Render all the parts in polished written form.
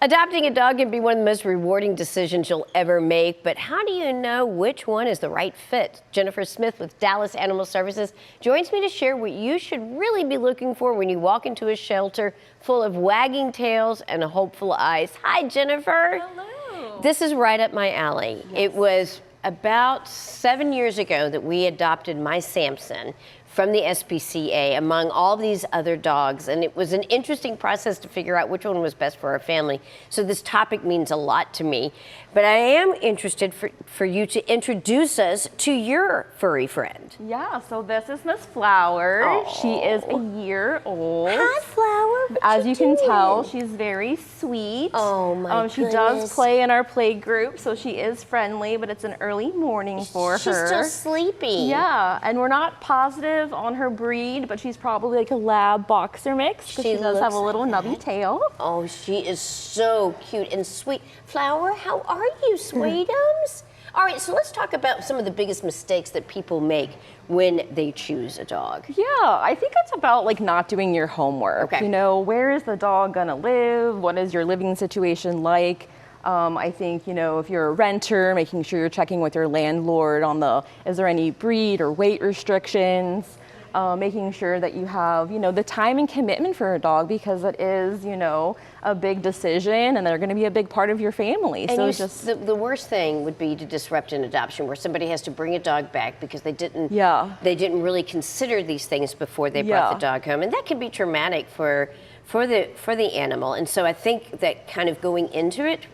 Adopting a dog can be one of the most rewarding decisions you'll ever make, but how do you know which one is the right fit? Jennifer Smith with Dallas Animal Services joins me to share what you should really be looking for when you walk into a shelter full of wagging tails and hopeful eyes. Hi, Jennifer. Hello. This is right up my alley. Yes. It was about 7 years ago that we adopted my Samson from the SPCA among all these other dogs. And it was an interesting process to figure out which one was best for our family. So this topic means a lot to me. But I am interested for you to introduce us to your furry friend. Yeah, so this is Miss Flower. Aww. She is a year old. Hi, Flower. As you can tell, she's very sweet. Oh, my She does goodness. play in our play group, so she is friendly, but it's an early morning for her. She's still sleepy. Yeah, and we're not positive on her breed, but she's probably like a lab boxer mix because she does have a little nubby tail. Oh, she is so cute and sweet. Flower, how are you, sweetums? All right, so let's talk about some of the biggest mistakes that people make when they choose a dog. Yeah, I think it's about like not doing your homework. Okay. You know, where is the dog gonna live? What is your living situation like? I think, you know, if you're a renter, making sure you're checking with your landlord on is there any breed or weight restrictions? Making sure that you have, you know, the time and commitment for a dog because it is, you know, a big decision and they're going to be a big part of your family. And so you, just the worst thing would be to disrupt an adoption where somebody has to bring a dog back because they didn't really consider these things before they brought the dog home, and that can be traumatic for the animal. And so I think that kind of going into it,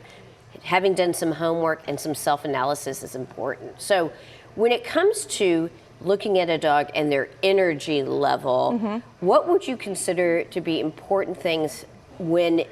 having done some homework and some self-analysis is important. So when it comes to looking at a dog and their energy level, what would you consider to be important things when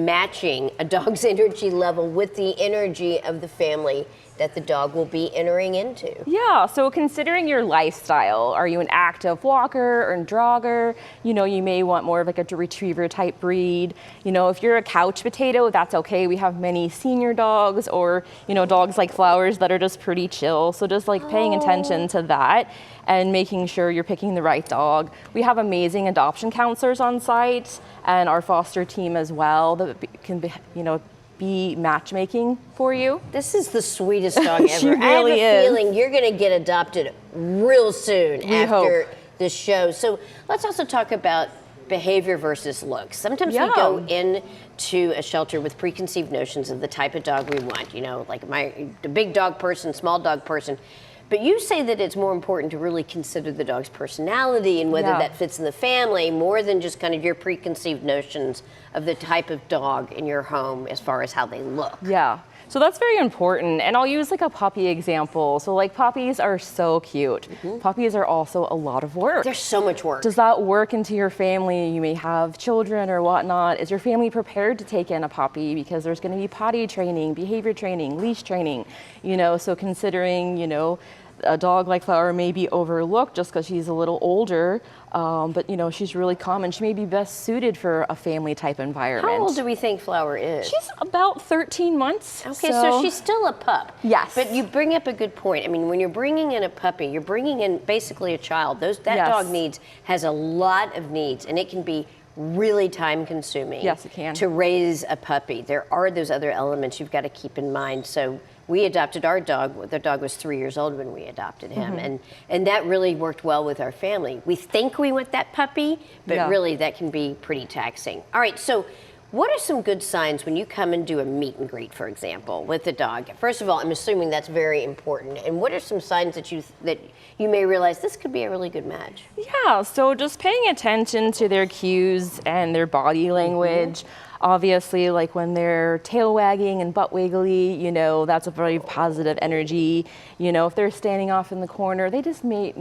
matching a dog's energy level with the energy of the family that the dog will be entering into? Yeah, so considering your lifestyle, are you an active walker or a jogger? You know, you may want more of like a retriever type breed. You know, if you're a couch potato, that's okay. We have many senior dogs or, you know, dogs like Flowers that are just pretty chill. So just like paying attention to that and making sure you're picking the right dog. We have amazing adoption counselors on site and our foster team as well that can be, you know, be matchmaking for you. This is the sweetest dog ever. She really I have a is. feeling you're going to get adopted real soon after this show. So let's also talk about behavior versus looks. Sometimes we go into a shelter with preconceived notions of the type of dog we want. You know, like the big dog person, small dog person. But you say that it's more important to really consider the dog's personality and whether that fits in the family more than just kind of your preconceived notions of the type of dog in your home as far as how they look. Yeah. So that's very important. And I'll use like a puppy example. So like puppies are so cute. Puppies are also a lot of work. There's so much work. Does that work into your family? You may have children or whatnot. Is your family prepared to take in a puppy? Because there's going to be potty training, behavior training, leash training, you know, so considering, you know, a dog like Flower may be overlooked just because she's a little older, but you know, she's really common. She may be best suited for a family type environment. How old do we think Flower is? She's about 13 months. Okay, so she's still a pup. Yes. But you bring up a good point. I mean, when you're bringing in a puppy, you're bringing in basically a child. That dog has a lot of needs, and it can be really time consuming. Yes, it can. To raise a puppy. There are those other elements you've got to keep in mind. So we adopted our dog. The dog was 3 years old when we adopted him, and that really worked well with our family. We think we want that puppy, but really that can be pretty taxing. All right, so what are some good signs when you come and do a meet and greet, for example, with the dog? First of all, I'm assuming that's very important. And what are some signs that you may realize this could be a really good match? Yeah, so just paying attention to their cues and their body language. Obviously, like when they're tail wagging and butt wiggly, you know, that's a very positive energy. You know, if they're standing off in the corner, they just may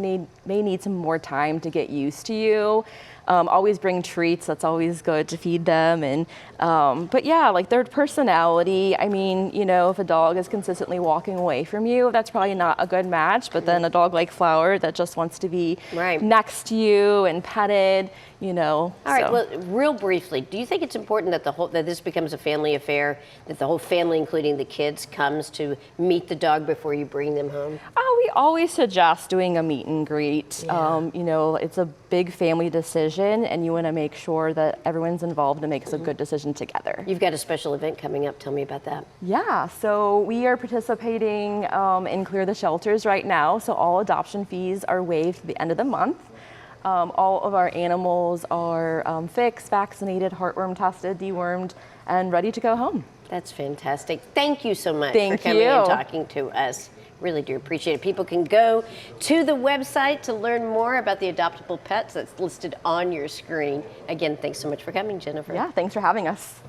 need some more time to get used to you. Always bring treats. That's always good to feed them. And but yeah, like their personality. I mean, you know, if a dog is consistently walking away from you, that's probably not a good match. But then a dog like Flower that just wants to be next to you and petted, you know. All right. Well, real briefly, do you think it's important that this becomes a family affair, that the whole family, including the kids, comes to meet the dog before you bring them home? We always suggest doing a meet and greet. You know, it's a big family decision, and you want to make sure that everyone's involved and makes a good decision together. You've got a special event coming up. Tell me about that. Yeah, so we are participating in Clear the Shelters right now. So all adoption fees are waived at the end of the month. All of our animals are fixed, vaccinated, heartworm tested, dewormed, and ready to go home. That's fantastic. Thank you so much for coming and talking to us. Really do appreciate it. People can go to the website to learn more about the adoptable pets that's listed on your screen. Again, thanks so much for coming, Jennifer. Yeah, thanks for having us.